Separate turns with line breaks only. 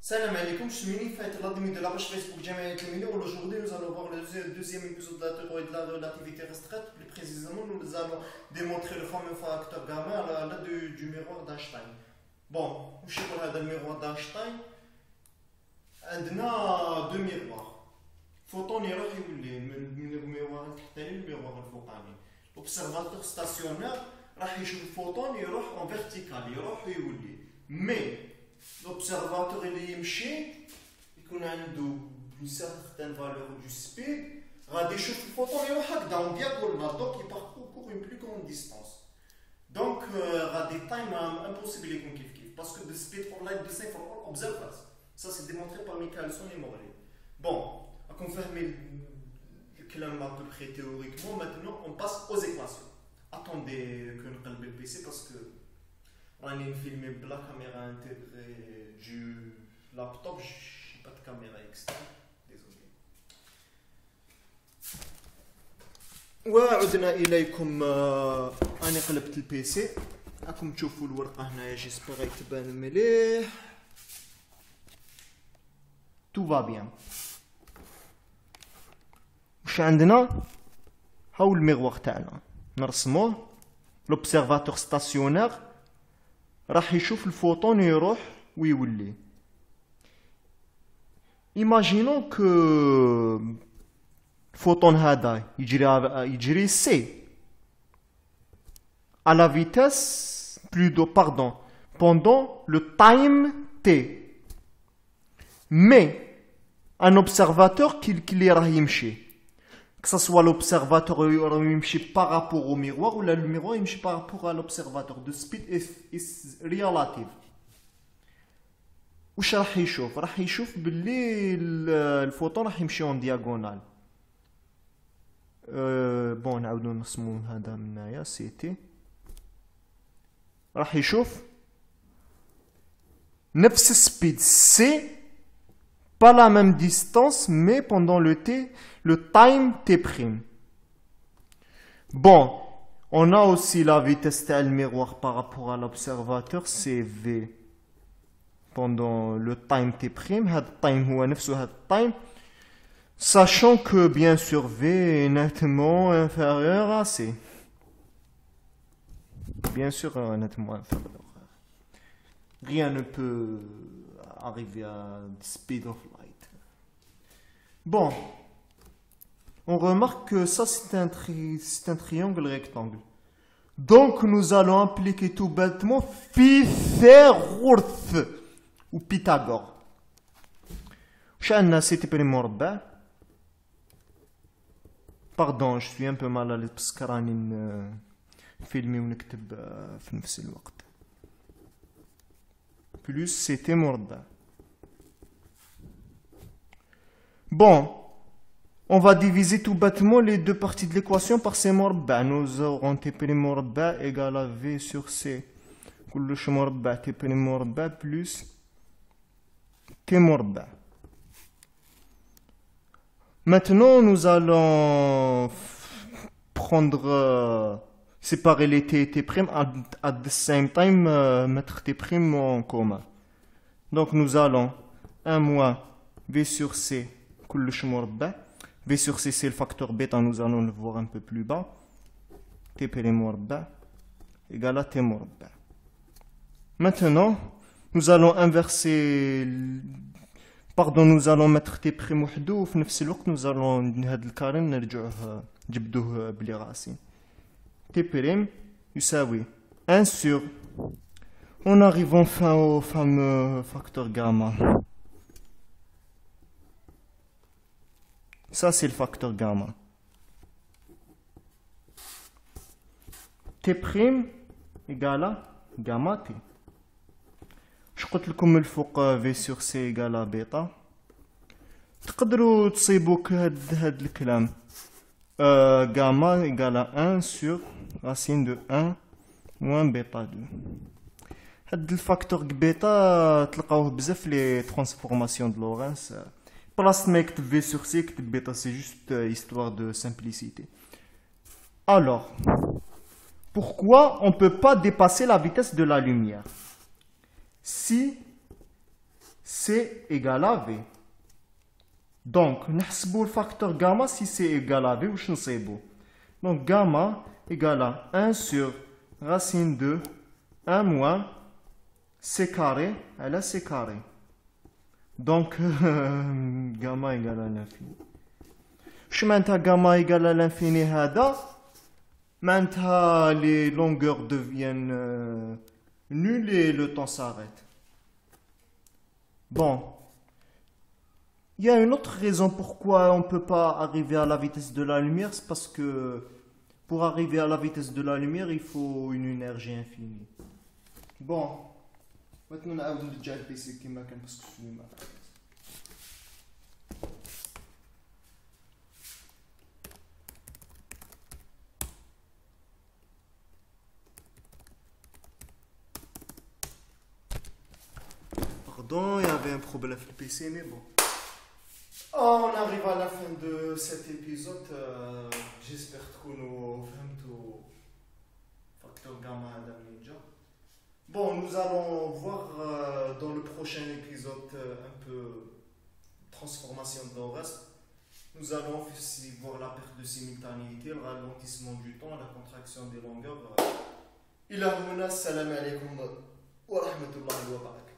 Salam alaikum, je suis Mini Fait, l'admin de la page Facebook Jamia Tlemini. Aujourd'hui, nous allons voir le deuxième épisode de la théorie de la relativité restreinte. Plus précisément, nous allons démontrer le fameux facteur gamma à l'aide du miroir d'Einstein. Bon, je sais pas le miroir d'Einstein. On a deux miroirs. Photon يروح يولي من الميروار التحتاني للميروار الفوقاني. L'observateur stationnaire راح يشوف الفوتون يروح en vertical يروح ويولي. Mais l'observateur اللي يمشي يكون عنده une certaine valeur du speed غادي يشوف الفوتون يروح هكذا en diagonale donc il parcourt une plus grande distance. Donc غادي time impossible يكون كيف parce que the speed for light the same for all observers. Ça c'est démontré par Michelson et Morley. Bon, à confirmer le calme à peu près théoriquement, maintenant on passe aux équations. Attendez que nous calme le PC parce que on a filmé la caméra intégrée du laptop, je n'ai pas de caméra externe, désolé. وعدنا إليكم أنا قلبت البيسي راكم تشوفوا الورقة هنايا جيسبيغ تبان مليح. Tout va bien. واش عندنا؟ هاو الميغوار تاعنا نرسموه. لوبسيرفاتور ستاسيونير راح يشوف الفوتون يروح ويولي. Imaginons que الفوتون هذا يجري سي à la vitesse pendant le time t. Mais un observateur qui راه يمشي, que ce soit l'observateur يمشي par rapport au miroir ou le miroir يمشي par rapport à l'observateur. The speed is relative. واش راح يشوف؟ راح يشوف باللي الفوتون راح يمشي en diagonale. بون نعاودو نرسمو هذا من هنايا سيتي. راح يشوف نفس السبيد سي pas la même distance, mais pendant le time t'. Bon, on a aussi la vitesse du miroir par rapport à l'observateur, c'est v. Pendant le time t', time, sachant que bien sûr v est nettement inférieur à c. Bien sûr, nettement inférieur. Rien ne peut arriver à the speed of light. Bon, on remarque que ça c'est un triangle rectangle. Donc nous allons appliquer tout bêtement Pythagoras ou Pythagore. Chana c'était pour مربع. Pardon, je suis un peu mal à l'aise parce que راني filmer ونكتب في نفس الوقت. Plus c'était مربع. Bon, on va diviser tout bêtement les deux parties de l'équation par c مربع. Nous aurons t' مربع égale à v sur c. كلش مربع t' مربع plus t مربع. Maintenant, nous allons prendre séparer les t et t' at the same time mettre t' en commun. Donc nous allons 1 moins v sur c كلش مربع. v sur c c'est le facteur bêta, nous allons le voir un peu plus bas. t' مربع égale à t مربع. Maintenant nous allons inverser nous allons mettre t' وحده وفي نفس الوقت nous allons هذا الكاري نرجعوه نجبدوه بلي راسين. t' يساوي 1 sur. On arrive enfin au fameux facteur gamma. Ça c'est le facteur gamma. t' égale à gamma t. Je قلت لكم من الفوق v sur c égale à bêta. تقدروا تصيبوا هاد الكلام. Gamma égale à 1 sur racine de 1 moins bêta 2. هاد الفاكتور بيتا تلقاوه بزاف لي ترانسفورماسيون de Lorentz. بلاص ما يكتب v sur c يكتب bêta, c'est juste histoire de simplicité. Alors, pourquoi on ne peut pas dépasser la vitesse de la lumière? Si C égale à V. Donc, نحسبوا le facteur gamma si C égale à V, واش نصيبوا. Donc, gamma égale à 1 sur racine de 1 moins C carré à la C carré. Donc, gamma égale à l'infini. معناتها gamma égale à l'infini هذا معناتها les longueurs deviennent nulles et le temps s'arrête. Bon, il y a une autre raison pourquoi on ne peut pas arriver à la vitesse de la lumière, c'est parce que pour arriver à la vitesse de la lumière, il faut une énergie infinie. Bon, maintenant on a déjà le PC qui m'a parce que je suis mal. Pardon, il y avait un problème avec le PC, mais bon. Oh, on arrive à la fin de cet épisode. J'espère que nous avons facteur gamma Ninja. Bon, nous allons voir dans le prochain épisode un peu transformation de reste. Nous allons aussi voir la perte de simultanéité, le ralentissement du temps, la contraction des longueurs. Il a salam alaikum wa rahmatullahi wa barakatuh.